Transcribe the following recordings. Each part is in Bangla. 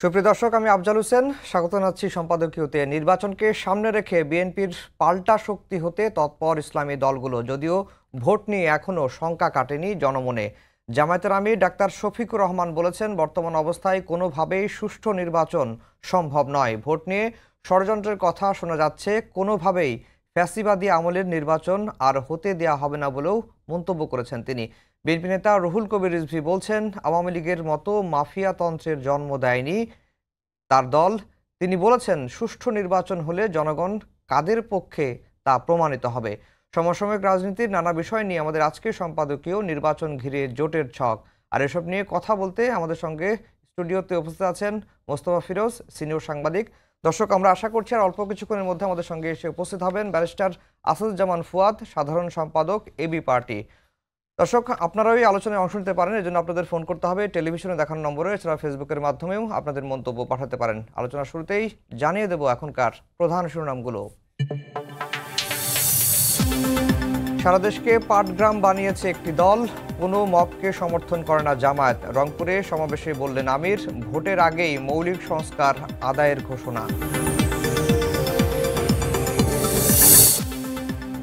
সুপ্রিয় দর্শক, আমি আফজাল হোসেন স্বাগত জানাচ্ছি সম্পাদকীয়তে। নির্বাচনকে সামনে রেখে বিএনপির পাল্টা শক্তি হতে তৎপর ইসলামী দলগুলো, যদিও ভোট নিয়ে এখনও শঙ্কা কাটেনি জনমনে। জামায়াতের আমির ডাক্তার শফিকুর রহমান বলেছেন, বর্তমান অবস্থায় কোনোভাবেই সুষ্ঠু নির্বাচন সম্ভব নয়। ভোট নিয়ে ষড়যন্ত্রের কথা শোনা যাচ্ছে, কোনোভাবেই ফ্যাসিবাদী আমলের নির্বাচন আর হতে দেয়া হবে না বলেও মন্তব্য করেছেন তিনি। বিএনপি নেতা রুহুল কবির রিজভী বলছেন, আওয়ামী লীগের মতো মাফিয়াতন্ত্রের জন্ম দেয়নি তার দল। তিনি বলেছেন, সুষ্ঠু নির্বাচন হলে জনগণ কাদের পক্ষে তা প্রমাণিত হবে। সমসাময়িক রাজনীতির নানা বিষয় নিয়ে আমাদের আজকের সম্পাদকীয় নির্বাচন ঘিরে জোটের ছক, আর এসব নিয়ে কথা বলতে আমাদের সঙ্গে স্টুডিওতে উপস্থিত আছেন মোস্তফা ফিরোজ, সিনিয়র সাংবাদিক। দর্শক, আমরা আশা করছি আর অল্প কিছুক্ষণের মধ্যে আমাদের সঙ্গে এসে উপস্থিত হবেন ব্যারিস্টার আসাদুজ্জামান ফুয়াদ, সাধারণ সম্পাদক এবি পার্টি। দর্শক, আপনারাও এই আলোচনায় অংশ নিতে পারেন, এর জন্য আপনাদের ফোন করতে হবে টেলিভিশনে দেখানো নম্বরে, এছাড়া ফেসবুকের মাধ্যমেও আপনাদের মন্তব্য পাঠাতে পারেন। আলোচনা শুরুতেই জানিয়ে দেব এখনকার প্রধান শিরোনামগুলো। সারা দেশকে পাটগ্রাম বানিয়েছে একটি দল, কোনো মবকে সমর্থন করে না জামায়াত। রংপুরে সমাবেশে বললেন আমির, ভোটের আগেই মৌলিক সংস্কার আদায়ের ঘোষণা।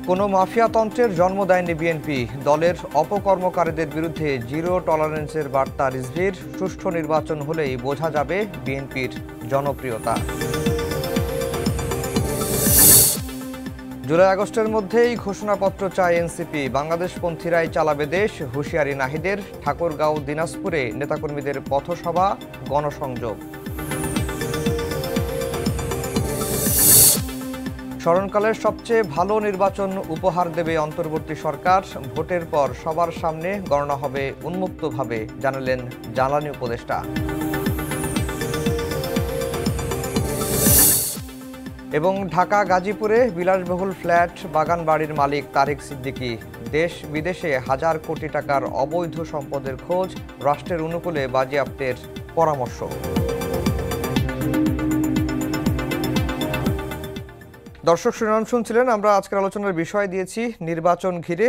কোনো মাফিয়াতন্ত্রের জন্ম দেয়নি বিএনপি, দলের অপকর্মকারীদের বিরুদ্ধে জিরো টলারেন্সের বার্তা রিজভীর। সুষ্ঠু নির্বাচন হলেই বোঝা যাবে বিএনপির জনপ্রিয়তা। জুলাই আগস্টের মধ্যেই ঘোষণাপত্র চায় এনসিপি, বাংলাদেশপন্থীরাই চালাবে দেশ, হুঁশিয়ারি নাহিদের। ঠাকুরগাঁও দিনাজপুরে নেতাকর্মীদের পথসভা, গণসংযোগ। স্মরণকালের সবচেয়ে ভালো নির্বাচন উপহার দেবে অন্তর্বর্তী সরকার, ভোটের পর সবার সামনে গণনা হবে উন্মুক্তভাবে, জানালেন জ্বালানি উপদেষ্টা। এবং ঢাকা গাজীপুরে বিলাসবহুল ফ্ল্যাট বাগান বাড়ির মালিক তারেক সিদ্দিকী, দেশ বিদেশে হাজার কোটি টাকার অবৈধ সম্পদের খোঁজ, রাষ্ট্রের অনুকূলে বাজেয়াপ্তের পরামর্শ। দর্শক, শিরোনাম শুনছিলেন। আমরা আজকের আলোচনার বিষয় দিয়েছি নির্বাচন ঘিরে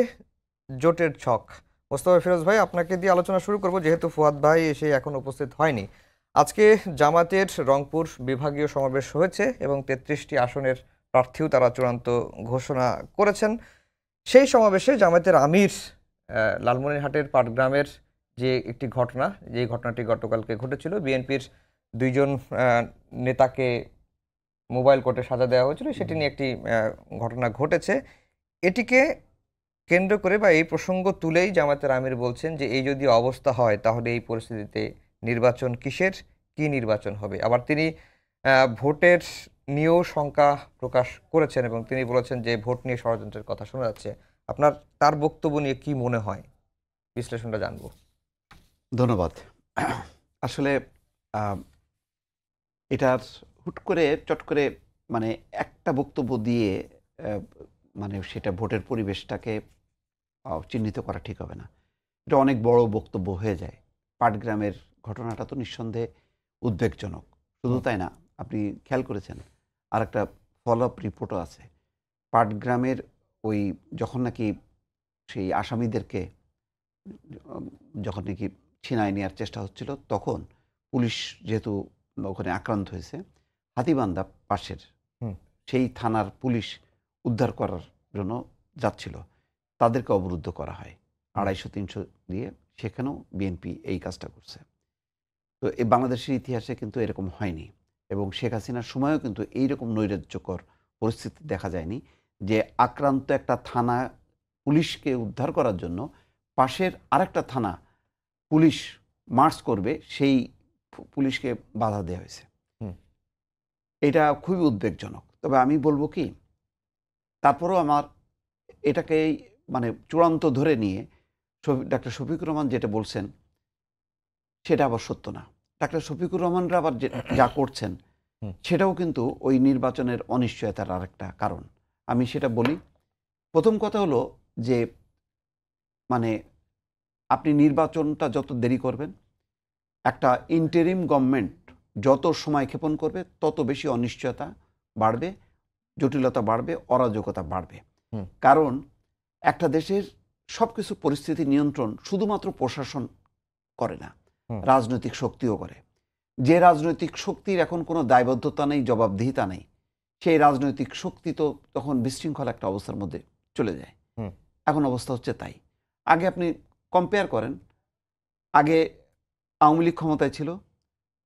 জোটের ছক। মোস্তফা ফিরোজ ভাই, আপনাকে দিয়ে আলোচনা শুরু করব, যেহেতু ফুয়াদ ভাই এসে এখন উপস্থিত হয়নি। আজকে জামায়াতের রংপুর বিভাগীয় সমাবেশ হয়েছে এবং 33টি আসনের প্রার্থীও তারা চূড়ান্ত ঘোষণা করেছেন। সেই সমাবেশে জামায়াতের আমির লালমনিরহাটের পাটগ্রামের যে একটি ঘটনা, যে ঘটনাটি গতকালকে ঘটেছিল, বিএনপির দুইজন নেতাকে মোবাইল কোর্টে সাজা দেওয়া হয়েছিল, সেটি নিয়ে একটি ঘটনা ঘটেছে। এটিকে কেন্দ্র করে বা এই প্রসঙ্গ তুলেই জামায়াতের আমির বলছেন যে এই যদি অবস্থা হয় তাহলে এই পরিস্থিতিতে নির্বাচন কিসের, কি নির্বাচন হবে। আবার তিনি ভোটের নিয়েও শঙ্কা প্রকাশ করেছেন এবং তিনি বলেছেন যে ভোট নিয়ে ষড়যন্ত্রের কথা শোনা যাচ্ছে। আপনার তার বক্তব্য নিয়ে কি মনে হয়, বিশ্লেষণটা জানবো। ধন্যবাদ। আসলে এটার হুট করে চট করে মানে একটা বক্তব্য দিয়ে মানে সেটা ভোটের পরিবেশটাকে চিহ্নিত করা ঠিক হবে না। এটা অনেক বড় বক্তব্য হয়ে যায়। পাটগ্রামের ঘটনাটা তো নিঃসন্দেহে উদ্বেগজনক, শুধু তাই না, আপনি খেয়াল করেছেন আর একটা ফলো আপ রিপোর্টও আছে। পাটগ্রামের ওই যখন নাকি সেই আসামিদেরকে যখন নাকি ছিনায় নেওয়ার চেষ্টা হচ্ছিল, তখন পুলিশ যেহেতু ওখানে আক্রান্ত হয়েছে, হাতীবান্ধা পাশের সেই থানার পুলিশ উদ্ধার করার জন্য যাচ্ছিল, তাদেরকে অবরুদ্ধ করা হয় 250-300 দিয়ে। সেখানেও বিএনপি এই কাজটা করছে। তো এই বাংলাদেশের ইতিহাসে কিন্তু এরকম হয়নি, এবং শেখ হাসিনার সময়ও কিন্তু এইরকম নৈরাজ্যকর পরিস্থিতি দেখা যায়নি যে আক্রান্ত একটা থানা পুলিশকে উদ্ধার করার জন্য পাশের আরেকটা থানা পুলিশ মার্চ করবে, সেই পুলিশকে বাধা দেওয়া হয়েছে। এটা খুবই উদ্বেগজনক। তবে আমি বলবো কি, তারপরেও আমার এটাকে মানে চূড়ান্ত ধরে নিয়ে ডাক্তার শফিকুর রহমান যেটা বলছেন সেটা আবার সত্য না। ডাক্তার শফিকুর রহমানরা আবার যা করছেন সেটাও কিন্তু ওই নির্বাচনের অনিশ্চয়তার আরেকটা কারণ। আমি সেটা বলি। প্রথম কথা হলো যে মানে আপনি নির্বাচনটা যত দেরি করবেন, একটা ইন্টারিম গভর্নমেন্ট যত সময় ক্ষেপণ করবে, তত বেশি অনিশ্চয়তা বাড়বে, জটিলতা বাড়বে, অরাজকতা বাড়বে। কারণ একটা দেশের সব কিছু পরিস্থিতি নিয়ন্ত্রণ শুধুমাত্র প্রশাসন করে না, রাজনৈতিক শক্তিও করে। যে রাজনৈতিক শক্তির এখন কোনো দায়বদ্ধতা নেই, জবাবদিহিতা নেই, সেই রাজনৈতিক শক্তি তো তখন বিশৃঙ্খল একটা অবস্থার মধ্যে চলে যায়। এখন অবস্থা হচ্ছে তাই। আগে আপনি কম্পেয়ার করেন, আগে আওয়ামী লীগ ক্ষমতায় ছিল,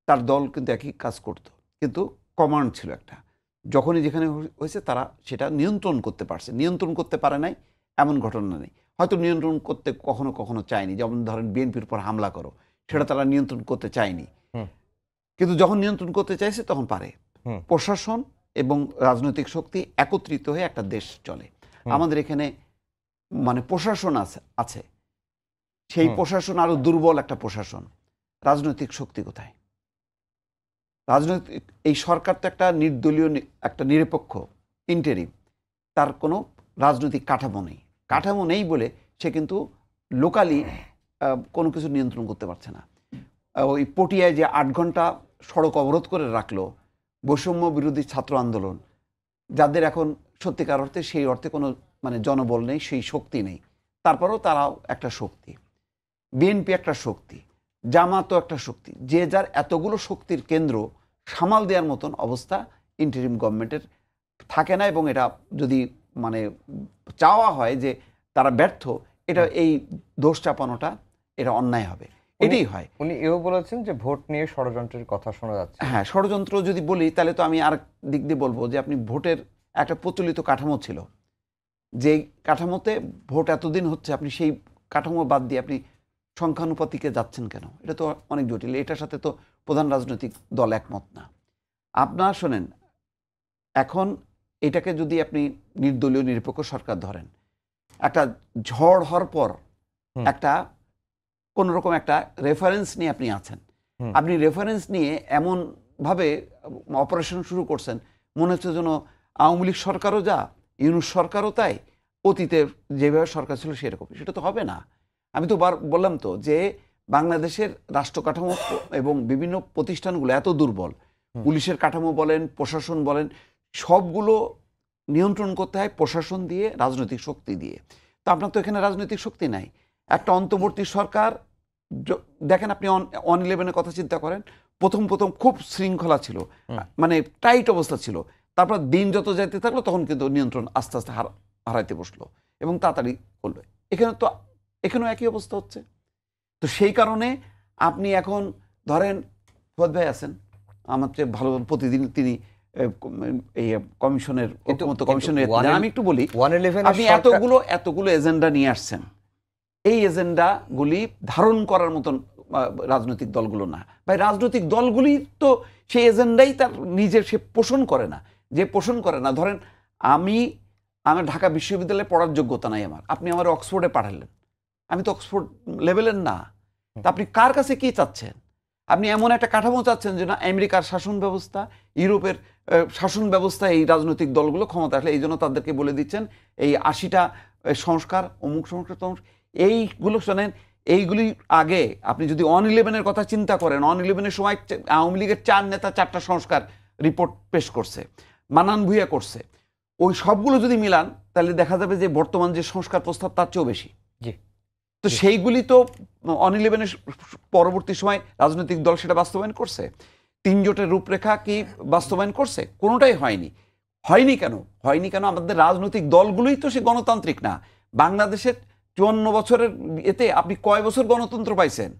তার দল কিন্তু একই কাজ করত, কিন্তু কমান্ড ছিল একটা। যখনই যেখানে হয়েছে তারা সেটা নিয়ন্ত্রণ করতে পারছে। নিয়ন্ত্রণ করতে পারে নাই এমন ঘটনা নেই, হয়তো নিয়ন্ত্রণ করতে কখনো কখনো চায়নি। যেমন ধরেন বিএনপির উপর হামলা করো, সেটা তারা নিয়ন্ত্রণ করতে চায়নি, কিন্তু যখন নিয়ন্ত্রণ করতে চাইছে তখন পারে। প্রশাসন এবং রাজনৈতিক শক্তি একত্রিত হয়ে একটা দেশ চলে। আমাদের এখানে মানে প্রশাসন আছে, সেই প্রশাসন আরো দুর্বল একটা প্রশাসন। রাজনৈতিক শক্তি কোথায়? রাজনৈতিক এই সরকার তো একটা নির্দলীয়, একটা নিরপেক্ষ ইন্টারিম, তার কোনো রাজনৈতিক কাঠামো নেই। কাঠামো নেই বলে সে কিন্তু লোকালি কোনো কিছু নিয়ন্ত্রণ করতে পারছে না। ওই পটিয়ায় যে 8 ঘন্টা সড়ক অবরোধ করে রাখলো বৈষম্য বিরোধী ছাত্র আন্দোলন, যাদের এখন সত্যিকার অর্থে সেই অর্থে কোনো মানে জনবল নেই, সেই শক্তি নেই, তারপরেও তারাও একটা শক্তি। বিএনপি একটা শক্তি, জামাতও একটা শক্তি। যে যার এতগুলো শক্তির কেন্দ্র সামাল দেওয়ার মতন অবস্থা ইন্টারিম গভর্নমেন্টের থাকে না। এবং এটা যদি মানে চাওয়া হয় যে তারা ব্যর্থ, এটা এই দোষ চাপানোটা এটা অন্যায় হবে, এটাই হয়। উনি এও বলেছেন যে ভোট নিয়ে ষড়যন্ত্রের কথা শোনা যাচ্ছে। হ্যাঁ, ষড়যন্ত্র যদি বলি তাহলে তো আমি আর দিক দিয়ে বলবো যে আপনি ভোটের একটা প্রচলিত কাঠামো ছিল, যে কাঠামোতে ভোট এতদিন হচ্ছে, আপনি সেই কাঠামো বাদ দিয়ে আপনি সংখ্যানুপাতিকে যাচ্ছেন কেন? এটা তো অনেক জটিল। এটার সাথে তো প্রধান রাজনৈতিক দল একমত না। আপনার শোনেন, এখন এটাকে যদি আপনি নির্দলীয় নিরপেক্ষ সরকার ধরেন, একটা ঝড় হওয়ার পর একটা কোন রকম একটা রেফারেন্স নিয়ে আপনি আছেন, আপনি রেফারেন্স নিয়ে এমনভাবে অপারেশন শুরু করছেন, মনে হচ্ছে যেন আওয়ামী লীগ সরকারও যা, ইউনূস সরকারও তাই, অতীতে যেভাবে সরকার ছিল সেরকম। সেটা তো হবে না। আমি তো বললাম তো যে বাংলাদেশের রাষ্ট্র কাঠামো এবং বিভিন্ন প্রতিষ্ঠানগুলো এত দুর্বল, পুলিশের কাঠামো বলেন, প্রশাসন বলেন, সবগুলো নিয়ন্ত্রণ করতে হয় প্রশাসন দিয়ে, রাজনৈতিক শক্তি দিয়ে। তো আপনার তো এখানে রাজনৈতিক শক্তি নাই। একটা অন্তর্বর্তী সরকার, দেখেন আপনি 1/11-এর কথা চিন্তা করেন, প্রথম খুব শৃঙ্খলা ছিল, মানে টাইট অবস্থা ছিল। তারপর দিন যত যাইতে থাকলো তখন কিন্তু নিয়ন্ত্রণ আস্তে আস্তে হারাইতে বসলো এবং তাড়াতাড়ি করলো। এখানেও একই অবস্থা হচ্ছে। তো সেই কারণে আপনি এখন ধরেন ফুয়াদ ভাই আছেন, আমার চেয়ে ভালো, প্রতিদিন তিনি এই কমিশনের আমি একটু বলি, আপনি এতগুলো এজেন্ডা নিয়ে আসছেন, এই এজেন্ডাগুলি ধারণ করার মতন রাজনৈতিক দলগুলো না। ভাই, রাজনৈতিক দলগুলি তো সেই এজেন্ডাই তার নিজের সে পোষণ করে না। যে পোষণ করে না, ধরেন আমার ঢাকা বিশ্ববিদ্যালয়ে পড়ার যোগ্যতা নাই আমার, আপনি আমার অক্সফোর্ডে পাঠালেন, আমি তো অক্সফোর্ড লেভেলের না। তা আপনি কার কাছে কি চাচ্ছেন? আপনি এমন একটা কাঠামো চাচ্ছেন যে না, আমেরিকার শাসন ব্যবস্থা, ইউরোপের শাসন ব্যবস্থা, এই রাজনৈতিক দলগুলো ক্ষমতা আসলে এই জন্য তাদেরকে বলে দিচ্ছেন এই 80টা সংস্কার, অমুক সংস্কার, এইগুলো শোনেন। এইগুলি আগে আপনি যদি 1/11-এর কথা চিন্তা করেন, 1/11-এর সময় আওয়ামী লীগের 4 নেতা 4টা সংস্কার রিপোর্ট পেশ করছে, মানান ভুইয়া করছে। ওই সবগুলো যদি মিলান তাহলে দেখা যাবে যে বর্তমান যে সংস্কার প্রস্তাব তার চেয়েও বেশি। তো সেইগুলি তো 1/11-এর পরবর্তী সময় রাজনৈতিক দল সেটা বাস্তবায়ন করছে। 3 জোটের রূপরেখা কি বাস্তবায়ন করছে? কোনোটাই হয়নি। হয়নি কেন? আমাদের রাজনৈতিক দলগুলোই তো সে গণতান্ত্রিক না। বাংলাদেশের 54 বছরের এতে আপনি কয় বছর গণতন্ত্র পাইছেন?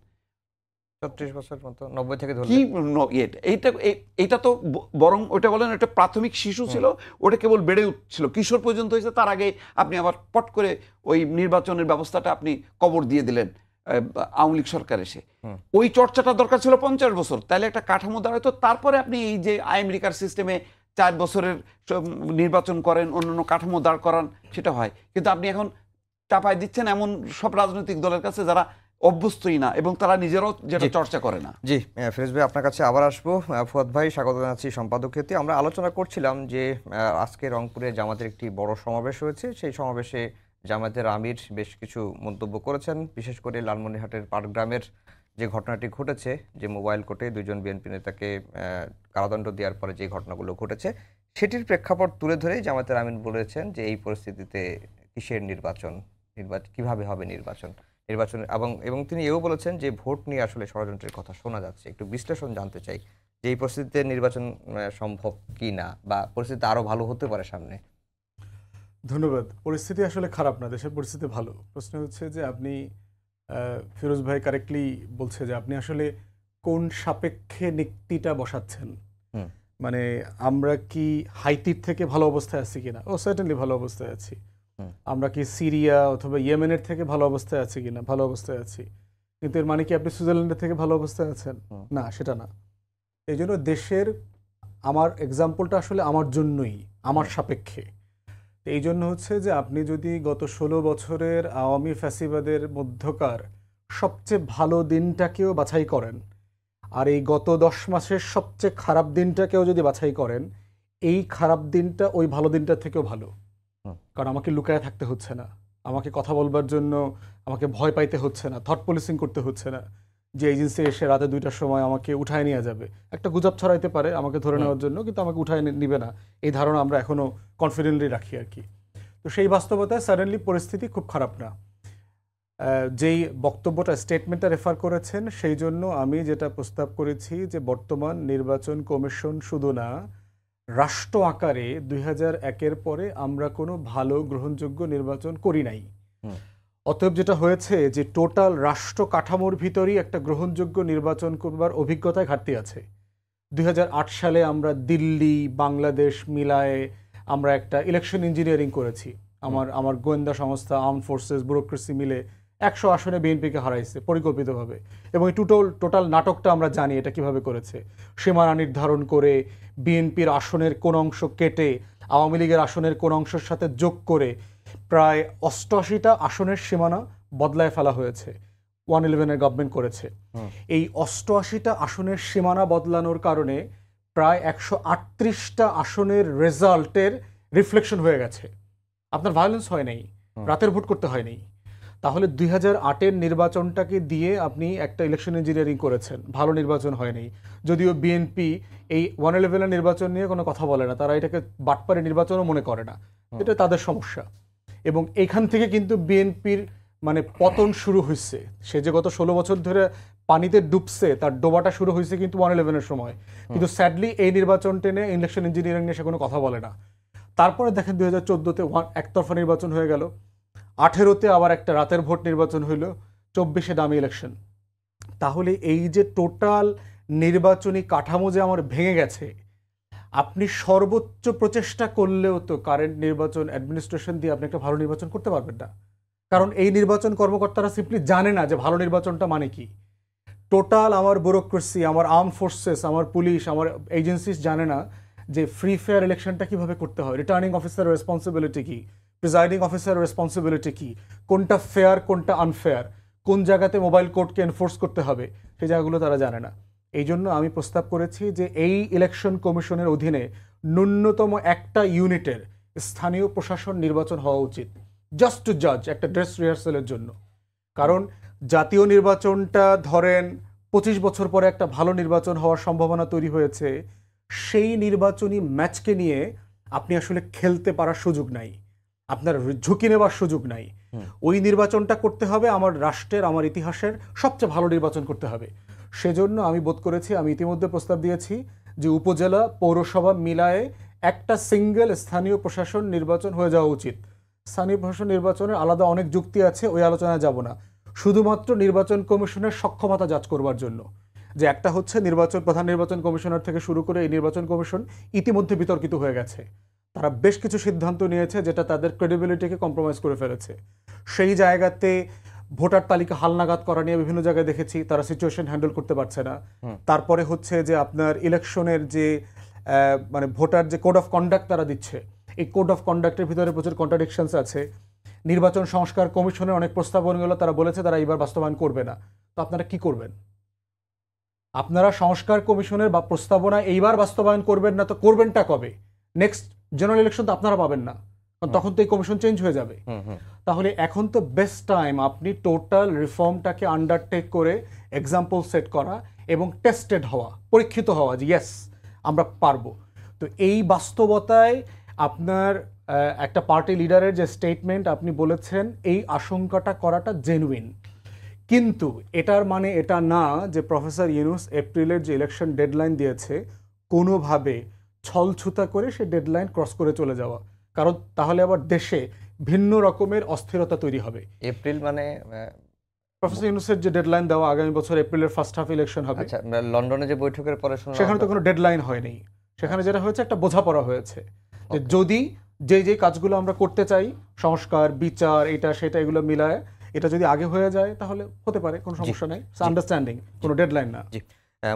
36 বছর মতো, 90 থেকে ধরলে। কি এইটা তো বরং ওটা বলেন একটা প্রাথমিক শিশু ছিল, ওটা কেবল বেড়ে উঠছিল, কিশোর পর্যন্ত হয়েছে। তার আগে আপনি আবার পট করে ওই নির্বাচনের ব্যবস্থাটা আপনি কবর দিয়ে দিলেন আওয়ামী লীগ সরকার এসে। ওই চর্চাটা দরকার ছিল 50 বছর, তাহলে একটা কাঠামো দাঁড়াতো। তারপরে আপনি এই যে আমেরিকার সিস্টেমে 4 বছরের নির্বাচন করেন, অন্যান্য কাঠামো দাঁড় করান, সেটা হয়। কিন্তু আপনি এখন চাপাই দিচ্ছেন এমন সব রাজনৈতিক দলের কাছে যারা অভ্যস্তই না এবং তারা নিজেরাও যেটা চর্চা করে না। জি, ফিরোজ ভাই, আপনার কাছে আবার আসবো। ফুয়াদ ভাই, স্বাগত জানাচ্ছি সম্পাদকীয়তে। আমরা আলোচনা করছিলাম যে আজকে রংপুরে জামাতের একটি বড় সমাবেশ হয়েছে। সেই সমাবেশে জামাতের আমির বেশ কিছু মন্তব্য করেছেন, বিশেষ করে লালমনিরহাটের পাটগ্রামের যে ঘটনাটি ঘটেছে, যে মোবাইল কোর্টে 2 জন বিএনপি নেতাকে কারাদণ্ড দেওয়ার পরে যে ঘটনাগুলো ঘটেছে, সেটির প্রেক্ষাপট তুলে ধরেই জামাতের আমির বলেছেন যে এই পরিস্থিতিতে কিসের নির্বাচন, কিভাবে হবে নির্বাচন। নির্বাচন এবং তিনি এও বলেছেন যে ভোট নিয়ে আসলে ষড়যন্ত্রের কথা শোনা যাচ্ছে। একটু বিশ্লেষণ জানতে চাই যে এই পরিস্থিতিতে নির্বাচন সম্ভব কি না, বা পরিস্থিতি আরো ভালো হতে পারে সামনে। ধন্যবাদ। পরিস্থিতি আসলে খারাপ না, দেশের পরিস্থিতি ভালো। প্রশ্ন হচ্ছে যে আপনি ফিরোজ ভাই কারেক্টলি বলছে যে আপনি আসলে কোন সাপেক্ষে নিক্তিটা বসাচ্ছেন। হুম। মানে আমরা কি হাইতির থেকে ভালো অবস্থায় আছি কিনা? সার্টেনলি ভালো অবস্থায় আছি। আমরা কি সিরিয়া অথবা ইয়েমেনের থেকে ভালো অবস্থায় আছি কিনা? ভালো অবস্থায় আছি। কিন্তু এর মানে কি আপনি সুইজারল্যান্ডের থেকে ভালো অবস্থায় আছেন? না, সেটা না। এই জন্য দেশের আমার এক্সাম্পলটা আসলে আমার জন্যই, আমার সাপেক্ষে। এই জন্য হচ্ছে যে আপনি যদি গত 16 বছরের আওয়ামী ফ্যাসিবাদের মধ্যকার সবচেয়ে ভালো দিনটাকেও বাছাই করেন, আর এই গত 10 মাসের সবচেয়ে খারাপ দিনটাকেও যদি বাছাই করেন, এই খারাপ দিনটা ওই ভালো দিনটার থেকেও ভালো। কারণ আমাকে লুকায় থাকতে হচ্ছে না, আমাকে কথা বলবার জন্য আমাকে ভয় পাইতে হচ্ছে না, থট পুলিশিং করতে হচ্ছে না যে এজেন্সি এসে রাতে 2টার সময় আমাকে উঠায় নিয়ে যাবে। একটা গুজব ছড়াইতে পারে আমাকে ধরে নেওয়ার জন্য, কিন্তু আমাকে উঠায় নিবে না, এই ধারণা আমরা এখনও কনফিডেন্টলি রাখি আর কি। তো সেই বাস্তবতায় সাডেনলি পরিস্থিতি খুব খারাপ না। যেই বক্তব্যটা স্টেটমেন্টটা রেফার করেছেন, সেই জন্য আমি যেটা প্রস্তাব করেছি যে বর্তমান নির্বাচন কমিশন শুধু না, রাষ্ট্র আকারে 2001-এর পরে আমরা কোনো ভালো গ্রহণযোগ্য নির্বাচন করি নাই। অতএব যেটা হয়েছে যে টোটাল রাষ্ট্র কাঠামোর ভিতরেই একটা গ্রহণযোগ্য নির্বাচন করবার অভিজ্ঞতায় ঘাটতি আছে। 2008 সালে আমরা দিল্লি, বাংলাদেশ মিলায়ে আমরা একটা ইলেকশন ইঞ্জিনিয়ারিং করেছি। আমার গোয়েন্দা সংস্থা, আর্ম ফোর্সেস, ব্যুরোক্রেসি মিলে 100 আসনে বিএনপিকে হারাইছে পরিকল্পিতভাবে। এবং এই টোটাল নাটকটা আমরা জানি এটা কিভাবে করেছে। সীমানা নির্ধারণ করে বিএনপির আসনের কোন অংশ কেটে আওয়ামী লীগের আসনের কোন অংশের সাথে যোগ করে প্রায় 88টা আসনের সীমানা বদলায় ফেলা হয়েছে। 111-এর গভর্নমেন্ট করেছে। এই 88টা আসনের সীমানা বদলানোর কারণে প্রায় 138টা আসনের রেজাল্টের রিফ্লেকশন হয়ে গেছে। আপনার ভায়োলেন্স হয় নাই, রাতের ভোট করতে হয় নাই। তাহলে 2008-এর নির্বাচনটাকে দিয়ে আপনি একটা ইলেকশন ইঞ্জিনিয়ারিং করেছেন, ভালো নির্বাচন হয়নি। যদিও বিএনপি এই 111-এর নির্বাচন নিয়ে কোনো কথা বলে না, তারা এটাকে বাটপারি নির্বাচনও মনে করে না, এটা তাদের সমস্যা। এবং এইখান থেকে কিন্তু বিএনপির মানে পতন শুরু হয়েছে। সে যে গত 16 বছর ধরে পানিতে ডুবছে, তার ডোবাটা শুরু হয়েছে কিন্তু 111-এর সময়। কিন্তু স্যাডলি এই নির্বাচন টেনে ইলেকশন ইঞ্জিনিয়ারিং নিয়ে সে কোনো কথা বলে না। তারপরে দেখেন 2014-তে একতরফা নির্বাচন হয়ে গেল, 18-তে আবার একটা রাতের ভোট নির্বাচন হইল, 24-এ দামি ইলেকশন। তাহলে এই যে টোটাল নির্বাচনী কাঠামো যে আমার ভেঙে গেছে, আপনি সর্বোচ্চ প্রচেষ্টা করলেও তো কারেন্ট নির্বাচন অ্যাডমিনিস্ট্রেশন দিয়ে আপনি একটা ভালো নির্বাচন করতে পারবেন না। কারণ এই নির্বাচন কর্মকর্তারা সিম্পলি জানে না যে ভালো নির্বাচনটা মানে কি। টোটাল আমার ব্যুরোক্রেসি, আমার আর্ম ফোর্সেস, আমার পুলিশ, আমার এজেন্সিস জানে না যে ফ্রি ফেয়ার ইলেকশনটা কিভাবে করতে হয়, রিটার্নিং অফিসারের রেসপন্সিবিলিটি কি, প্রিজাইডিং অফিসারের রেসপন্সিবিলিটি কি, কোনটা ফেয়ার কোনটা আনফেয়ার, কোন জায়গাতে মোবাইল কোর্টকে এনফোর্স করতে হবে, সেই জায়গাগুলো তারা জানে না। এই জন্য আমি প্রস্তাব করেছি যে এই ইলেকশন কমিশনের অধীনে ন্যূনতম একটা ইউনিটের স্থানীয় প্রশাসন নির্বাচন হওয়া উচিত, জাস্ট টু জাজ, একটা ড্রেস রিহার্সালের জন্য। কারণ জাতীয় নির্বাচনটা ধরেন 25 বছর পরে একটা ভালো নির্বাচন হওয়ার সম্ভাবনা তৈরি হয়েছে, সেই নির্বাচনী ম্যাচকে নিয়ে আপনি আসলে খেলতে পারার সুযোগ নাই, আপনার ঝুঁকি নেবার সুযোগ নাই। ওই নির্বাচনটা করতে হবে আমার রাষ্ট্রের, আমার ইতিহাসের সবচেয়ে ভালো নির্বাচন করতে হবে। সেজন্য আমি বোধ করেছি, আমি ইতিমধ্যে প্রস্তাব দিয়েছি যে উপজেলা পৌরসভা মিলায়ে একটা সিঙ্গেল স্থানীয় প্রশাসন নির্বাচন হয়ে যাওয়া উচিত। স্থানীয় প্রশাসন নির্বাচনের আলাদা অনেক যুক্তি আছে, ওই আলোচনায় যাব না। শুধুমাত্র নির্বাচন কমিশনের সক্ষমতা যাচ করবার জন্য, যে একটা হচ্ছে প্রধান নির্বাচন কমিশনার থেকে শুরু করে এই নির্বাচন কমিশন ইতিমধ্যে বিতর্কিত হয়ে গেছে। তারা বেশ কিছু সিদ্ধান্ত নিয়েছে যেটা তাদের ক্রেডিবিলিটিকে কম্প্রোমাইজ করে ফেলেছে। সেই জায়গাতে ভোটার তালিকা হালনাগাদ করা নিয়ে বিভিন্ন জায়গায় দেখেছি তারা সিচুয়েশন হ্যান্ডেল করতে পারছে না। তারপরে হচ্ছে যে আপনার ইলেকশনের যে মানে ভোটার যে কোড অফ কন্ডাক্ট তারা দিচ্ছে, এই কোড অফ কন্ডাক্টের ভিতরে প্রচুর কন্ট্রাডিকশনস আছে। নির্বাচন সংস্কার কমিশনের অনেক প্রস্তাবনাগুলো তারা বলেছে তারা এইবার বাস্তবায়ন করবে না। তো আপনারা কি করবেন? আপনারা সংস্কার কমিশনের বা প্রস্তাবনা এইবার বাস্তবায়ন করবেন না, তো করবেনটা কবে? নেক্সট জেনারেল ইলেকশন তো আপনারা পাবেন না, কারণ তখন তো এই কমিশন চেঞ্জ হয়ে যাবে। তাহলে এখন তো বেস্ট টাইম আপনি টোটাল রিফর্মটাকে আন্ডারটেক করে এক্সাম্পল সেট করা এবং টেস্টেড হওয়া, পরীক্ষিত হওয়া যে ইয়েস আমরা পারবো। তো এই বাস্তবতায় আপনার একটা পার্টি লিডারের যে স্টেটমেন্ট আপনি বলেছেন, এই আশঙ্কাটা করাটা জেনুইন। কিন্তু এটার মানে এটা না যে প্রফেসর ইউনূস এপ্রিলের যে ইলেকশন ডেডলাইন দিয়েছে কোনোভাবে ছলছুতা করে সে ডেডলাইন ক্রস করে চলে যাওয়া, কারণ তাহলে আবার দেশে ভিন্ন রকমের অস্থিরতা তৈরি হবে। এপ্রিল মানে প্রফেসর ইউনূসের যে ডেডলাইন দেওয়া আগামী বছর এপ্রিলের ফার্স্ট হাফ ইলেকশন হবে, আচ্ছা, লন্ডনে যে বৈঠকের পরে শুনলাম সেখানে তো কোনো ডেডলাইন হয়নি। সেখানে যেটা হয়েছে একটা বোঝাপড়া হয়েছে যে যদি যে কাজগুলো আমরা করতে চাই, সংস্কার, বিচার, এটা সেটা এগুলো মিলায় এটা যদি আগে হয়ে যায় তাহলে হতে পারে, কোনো সমস্যা নেই। আন্ডারস্ট্যান্ডিং, কোনো ডেডলাইন না। জি,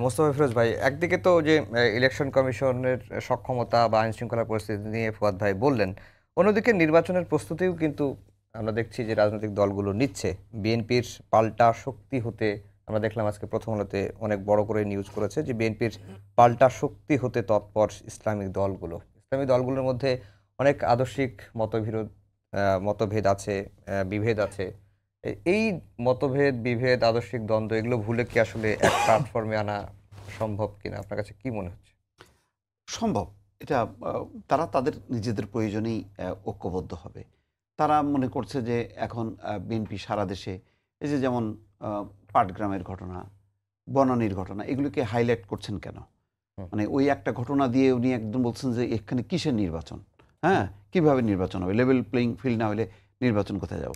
মোস্তফা ফিরোজ ভাই, একদিকে তো যে ইলেকশন কমিশনের সক্ষমতা বা আইন শৃঙ্খলা পরিস্থিতি নিয়ে ফুয়াদ ভাই বললেন, অন্যদিকে নির্বাচনের প্রস্তুতিও কিন্তু আমরা দেখছি যে রাজনৈতিক দলগুলো নিচ্ছে। বিএনপির পাল্টা শক্তি হতে আমরা দেখলাম আজকে প্রথম আলোতে অনেক বড় করে নিউজ করেছে যে বিএনপির পাল্টা শক্তি হতে তৎপর ইসলামিক দলগুলো। ইসলামিক দলগুলোর মধ্যে অনেক আদর্শিক মতভেদ আছে, বিভেদ আছে। এই মতভেদ, বিভেদ, আদর্শিক দ্বন্দ্ব এগুলো ভুলে কি আসলে এক প্ল্যাটফর্মে আনা সম্ভব কিনা, আপনার কাছে কি মনে হচ্ছে? সম্ভব। এটা তারা তাদের নিজেদের প্রয়োজনেই ঐক্যবদ্ধ হবে। তারা মনে করছে যে এখন বিএনপি সারা দেশে এই যে যেমন পাটগ্রামের ঘটনা, বনানীর ঘটনা, এগুলোকে হাইলাইট করছেন কেন? মানে ওই একটা ঘটনা দিয়ে উনি একদম বলছেন যে এখানে কিসের নির্বাচন, হ্যাঁ, কিভাবে নির্বাচন হবে, লেভেল প্লেইং ফিল্ড না হলে নির্বাচন কোথায় যাব?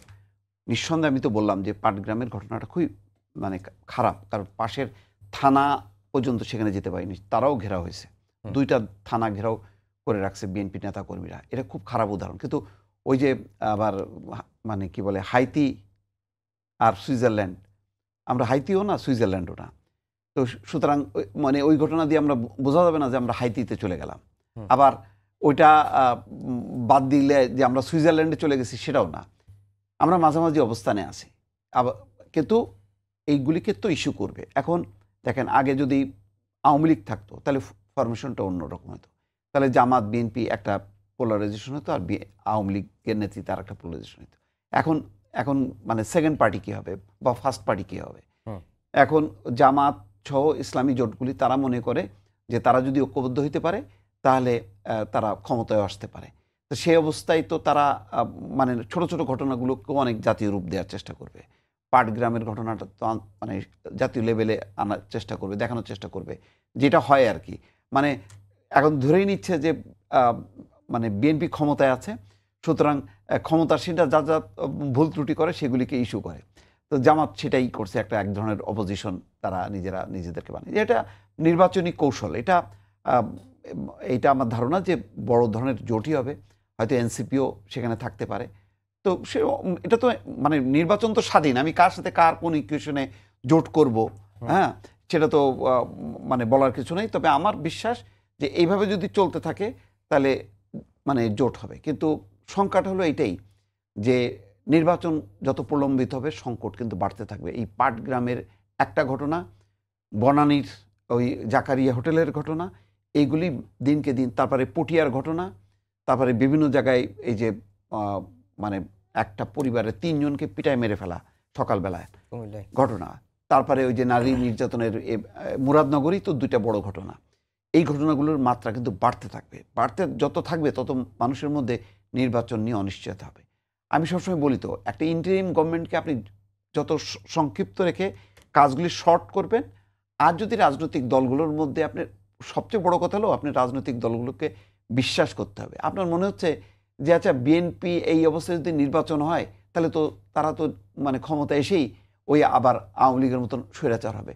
নিঃসন্দেহে আমি তো বললাম যে পাটগ্রামের ঘটনাটা খুবই মানে খারাপ, কারণ পাশের থানা পর্যন্ত সেখানে যেতে পারেনি, তারাও ঘেরাও হয়েছে, 2টা থানা ঘেরাও করে রাখছে বিএনপি নেতা কর্মীরা। এটা খুব খারাপ উদাহরণ। কিন্তু ওই যে আবার মানে কি বলে হাইতি আর সুইজারল্যান্ড, আমরা হাইতিও না সুইজারল্যান্ডও না, তো সুতরাং মানে ওই ঘটনা দিয়ে আমরা বোঝা যাবে না যে আমরা হাইতিতে চলে গেলাম, আবার ওইটা বাদ দিলে যে আমরা সুইজারল্যান্ডে চলে গেছি সেটাও না, আমরা মাঝামাঝি অবস্থানে আছি। আবার কিন্তু এইগুলিকে তো ইস্যু করবে। এখন দেখেন, আগে যদি আওয়ামী লীগ থাকতো তাহলে ফরমেশনটা অন্যরকম হতো, তাহলে জামাত বিএনপি একটা পোলারাইজেশন হতো আর আওয়ামী লীগের নেতৃত্বে আর একটা পোলারাইজেশন হতো। এখন এখন মানে সেকেন্ড পার্টি কী হবে বা ফার্স্ট পার্টি কী হবে? এখন জামাত সহ ইসলামী জোটগুলি তারা মনে করে যে তারা যদি ঐক্যবদ্ধ হইতে পারে তাহলে তারা ক্ষমতায় আসতে পারে। তো সেই অবস্থায় তো তারা মানে ছোট ছোট ঘটনাগুলোকেও অনেক জাতীয় রূপ দেওয়ার চেষ্টা করবে। পাটগ্রামের ঘটনাটা তো মানে জাতীয় লেভেলে আনার চেষ্টা করবে, দেখানোর চেষ্টা করবে, যেটা হয় আর কি। মানে এখন ধরেই নিচ্ছে যে মানে বিএনপি ক্ষমতায় আছে, সুতরাং ক্ষমতাসীনরা যা যা ভুল ত্রুটি করে সেগুলিকে ইস্যু করে। তো জামাত সেটাই করছে, এক ধরনের অপোজিশন তারা নিজেদেরকে বানিয়ে। এটা নির্বাচনী কৌশল। এটা আমার ধারণা যে বড় ধরনের জোটই হবে, হয়তো এনসিপিও সেখানে থাকতে পারে। তো এটা তো মানে নির্বাচন তো স্বাধীন, আমি কার সাথে কার কোন ইকুয়েশনে জোট করব, হ্যাঁ, সেটা তো মানে বলার কিছু নেই। তবে আমার বিশ্বাস যে এইভাবে যদি চলতে থাকে তাহলে মানে জোট হবে। কিন্তু সংকট হলো এইটাই যে নির্বাচন যত প্রলম্বিত হবে সংকট কিন্তু বাড়তে থাকবে। এই পাটগ্রামের একটা ঘটনা, বনানীর ওই জাকারিয়া হোটেলের ঘটনা, এইগুলি দিনকে দিন, তারপরে পটিয়ার ঘটনা, তারপরে বিভিন্ন জায়গায় এই যে মানে একটা পরিবারের 3 জনকে পিটায় মেরে ফেলা সকালবেলায় ঘটনা, তারপরে ওই যে নারী নির্যাতনের মুরাদনগরী তো 2টা বড় ঘটনা। এই ঘটনাগুলোর মাত্রা কিন্তু বাড়তে থাকবে, বাড়তে যত থাকবে তত মানুষের মধ্যে নির্বাচন নিয়ে অনিশ্চয়তা হবে। আমি সবসময় বলি তো, একটা ইন্টারিম গভর্নমেন্টকে আপনি যত সংক্ষিপ্ত রেখে কাজগুলি শর্ট করবেন, আর যদি রাজনৈতিক দলগুলোর মধ্যে আপনার সবচেয়ে বড় কথা হলো আপনি রাজনৈতিক দলগুলোকে বিশ্বাস করতে হবে। আপনার মনে হচ্ছে যে আচ্ছা বিএনপি এই অবস্থায় যদি নির্বাচন হয় তাহলে তো তারা তো মানে ক্ষমতা এসেই ওই আবার আওয়ামী লীগের মতন স্বৈরাচার হবে।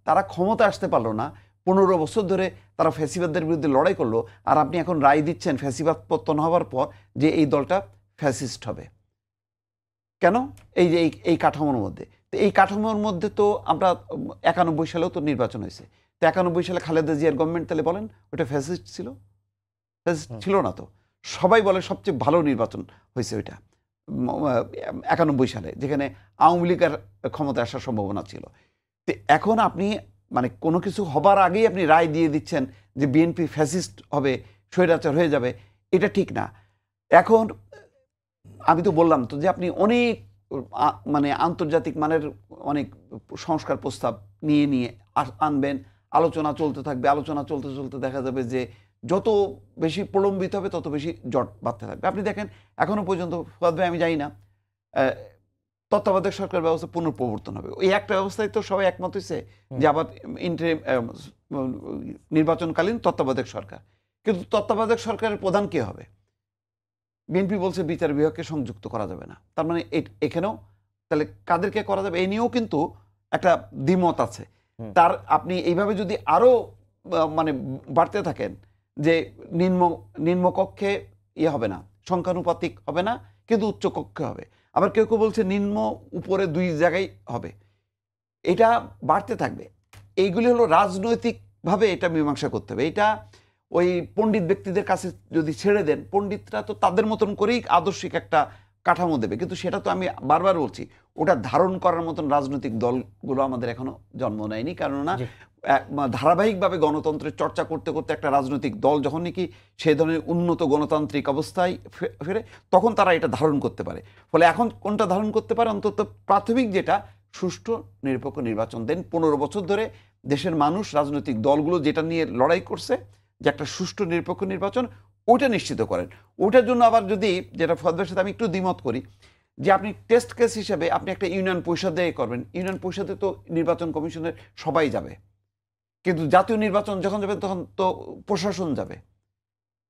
তারা ক্ষমতা আসতে পারলো না, 15 বছর ধরে তারা ফ্যাসিবাদদের বিরুদ্ধে লড়াই করলো, আর আপনি এখন রায় দিচ্ছেন ফ্যাসিবাদ পতন হওয়ার পর যে এই দলটা ফ্যাসিস্ট হবে। কেন? এই যে এই কাঠামোর মধ্যে, তো এই কাঠামোর মধ্যে তো আমরা 91 সালেও তো নির্বাচন হয়েছে। তো 91 সালে খালেদা জিয়ার গভর্নমেন্ট তাহলে বলেন ওটা ফ্যাসিস্ট ছিল? ফ্যাসিস্ট ছিল না তো। সবাই বলে সবচেয়ে ভালো নির্বাচন হয়েছে ওইটা 91 সালে, যেখানে আওয়ামী লীগের ক্ষমতা আসার সম্ভাবনা ছিল। তো এখন আপনি মানে কোনো কিছু হবার আগেই আপনি রায় দিয়ে দিচ্ছেন যে বিএনপি ফ্যাসিস্ট হবে, স্বৈরাচার হয়ে যাবে, এটা ঠিক না। এখন আমি তো বললাম তো যে আপনি অনেক মানে আন্তর্জাতিক মানের অনেক সংস্কার প্রস্তাব নিয়ে আনবেন, আলোচনা চলতে থাকবে, আলোচনা চলতে চলতে দেখা যাবে যে যত বেশি প্রলম্বিত হবে তত বেশি জট বাঁধতে থাকবে। আপনি দেখেন এখনো পর্যন্ত ফুয়াদ ভাই, আমি জানি না তত্ত্বাবধায়ক সরকার ব্যবস্থা পুনঃপ্রবর্তন হবে। ওই একটা ব্যবস্থায় তো সবাই একমত হয়েছে যে আবার নির্বাচনকালীন তত্ত্বাবধায়ক সরকার। কিন্তু তত্ত্বাবধায়ক সরকারের প্রধান কে হবে? বিএনপি বলছে বিচার বিভাগকে সংযুক্ত করা যাবে না। তার মানে এখানেও তাহলে কাদেরকে করা যাবে এই নিয়েও কিন্তু একটা দ্বিমত আছে। তার আপনি এইভাবে যদি আরো মানে বাড়তে থাকেন যে নিম্নকক্ষে হবে না, সংখ্যানুপাতিক হবে না, কিন্তু উচ্চ কক্ষে হবে। আবার কেউ কেউ বলছে নিম্ন উপরে 2 জায়গায় হবে। এটা বাড়তে থাকবে। এইগুলি হলো রাজনৈতিকভাবে এটা মীমাংসা করতে হবে। এটা ওই পণ্ডিত ব্যক্তিদের কাছে যদি ছেড়ে দেন, পণ্ডিতরা তো তাদের মতন করেই আদর্শিক একটা কাঠামো দেবে, কিন্তু সেটা তো আমি বারবার বলছি ওটা ধারণ করার মতন রাজনৈতিক দলগুলো আমাদের এখনো জন্ম নেয়নি। কেননা ধারাবাহিকভাবে গণতন্ত্রের চর্চা করতে করতে একটা রাজনৈতিক দল যখন নাকি সেই ধরনের উন্নত গণতান্ত্রিক অবস্থায় ফেরে, তখন তারা এটা ধারণ করতে পারে। ফলে এখন কোনটা ধারণ করতে পারে? অন্তত প্রাথমিক যেটা, সুষ্ঠু নিরপেক্ষ নির্বাচন দেন। 15 বছর ধরে দেশের মানুষ, রাজনৈতিক দলগুলো যেটা নিয়ে লড়াই করছে যে একটা সুষ্ঠু নিরপেক্ষ নির্বাচন, ওটা নিশ্চিত করেন। ওটার জন্য আবার যদি, যেটা ফজলের সাথে আমি একটু দ্বিমত করি, যে আপনি টেস্ট কেস হিসেবে আপনি একটা ইউনিয়ন পরিষদে করবেন। ইউনিয়ন পরিষদে তো নির্বাচন কমিশনের সবাই যাবে, কিন্তু জাতীয় নির্বাচন যখন যাবে তখন তো প্রশাসন যাবে।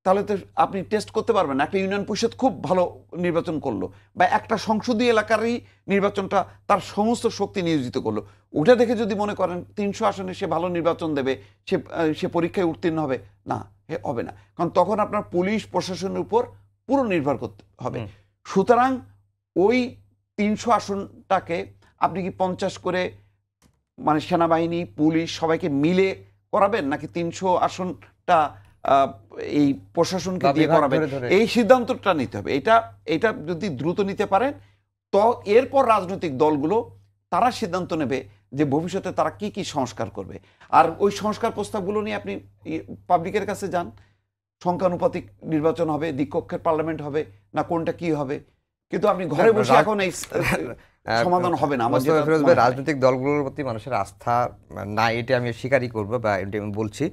তাহলে তো আপনি টেস্ট করতে পারবেন না। একটা ইউনিয়ন পরিষদ খুব ভালো নির্বাচন করলো, বা একটা সংসদীয় এলাকারই নির্বাচনটা তার সমস্ত শক্তি নিয়োজিত করলো, ওটা দেখে যদি মনে করেন 300 আসনে সে ভালো নির্বাচন দেবে, সে পরীক্ষায় উত্তীর্ণ হবে, না, হবে না। কারণ তখন আপনার পুলিশ প্রশাসনের উপর পুরো নির্ভর করতে হবে। সুতরাং ওই 300 আসনটাকে আপনি কি 50 করে মানে সেনাবাহিনী, পুলিশ সবাইকে মিলে করাবেন, নাকি 300 আসনটা এই প্রশাসনকে দিয়ে করাবেন? এই সিদ্ধান্তটা নিতে হবে। এটা যদি দ্রুত নিতে পারেন, তো এরপর রাজনৈতিক দলগুলো তারা সিদ্ধান্ত নেবে যে ভবিষ্যতে তারা কি কি সংস্কার করবে। আর ওই সংস্কার প্রস্তাবগুলো নিয়ে আপনি পাবলিকের কাছে যান। সংখ্যানুপাতিক নির্বাচন হবে, দ্বিকক্ষের পার্লামেন্ট হবে, না কোনটা কি হবে? কিন্তু আপনি ঘরে বসে এখন এই সমাধান হবে না। রাজনৈতিক দলগুলোর প্রতি মানুষের আস্থা না, এটা আমি স্বীকারই করবো, বা এটা আমি বলছি।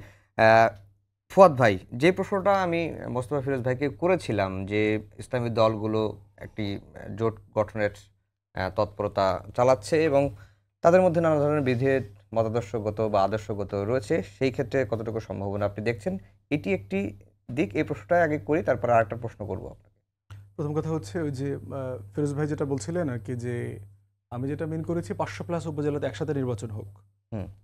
ফুয়াদ ভাই, যে প্রশ্নটা আমি মোস্তফা ফিরোজ ভাইকে করেছিলাম, যে ইসলামী দলগুলো একটি জোট গঠনের তৎপরতা চালাচ্ছে এবং তাদের মধ্যে নানা ধরনের বিভেদ মতাদর্শগত বা আদর্শগত রয়েছে, সেই ক্ষেত্রে কতটুকু সম্ভাবনা আপনি দেখছেন? এটি একটি দিক। এই প্রশ্নটাই আগে করি, তারপর আরেকটা প্রশ্ন করবো আপনাকে। প্রথম কথা হচ্ছে ওই যে ফিরোজ ভাই যেটা বলছিলেন আর কি, যে আমি যেটা মেন করেছি 500+ উপজেলাতে একসাথে নির্বাচন হোক,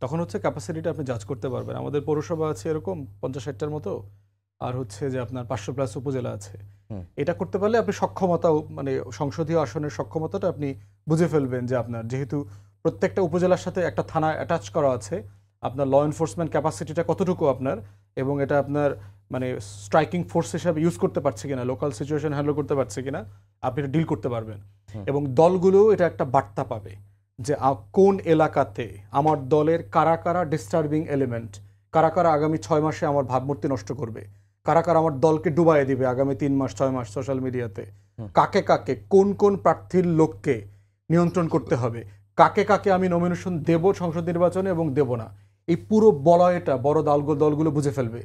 তখন হচ্ছে ক্যাপাসিটিটা আপনি জাজ করতে পারবেন। আমাদের পৌরসভা আছে এরকম 50-60টার মতো, আর হচ্ছে যে আপনার 500+ উপজেলা আছে। এটা করতে পারলে আপনি সক্ষমতা, মানে সংসদীয় আসনের সক্ষমতাটা আপনি বুঝে ফেলবেন, যে আপনার যেহেতু প্রত্যেকটা উপজেলার সাথে একটা থানা অ্যাটাচ করা আছে, আপনার ল এনফোর্সমেন্ট ক্যাপাসিটিটা কতটুকু আপনার, এবং এটা আপনার মানে স্ট্রাইকিং ফোর্স হিসাবে ইউজ করতে পারছে কিনা, লোকাল সিচুয়েশন হ্যান্ডেল করতে পারছে কিনা, আপনি এটা ডিল করতে পারবেন। এবং দলগুলো এটা একটা বার্তা পাবে যে কোন এলাকাতে আমার দলের কারা কারা ডিস্টার্বিং এলিমেন্ট, কারা কারা আগামী 6 মাসে আমার ভাবমূর্তি নষ্ট করবে, কারা কারা আমার দলকে ডুবাই দিবে আগামী 3 মাস 6 মাস সোশ্যাল মিডিয়াতে, কাকে কাকে কোন কোন প্রার্থীর লোককে নিয়ন্ত্রণ করতে হবে, কাকে কাকে আমি নমিনেশন দেব সংসদ নির্বাচনে এবং দেব না, এই পুরো বলয়টা বড় দলগুলো বুঝে ফেলবে।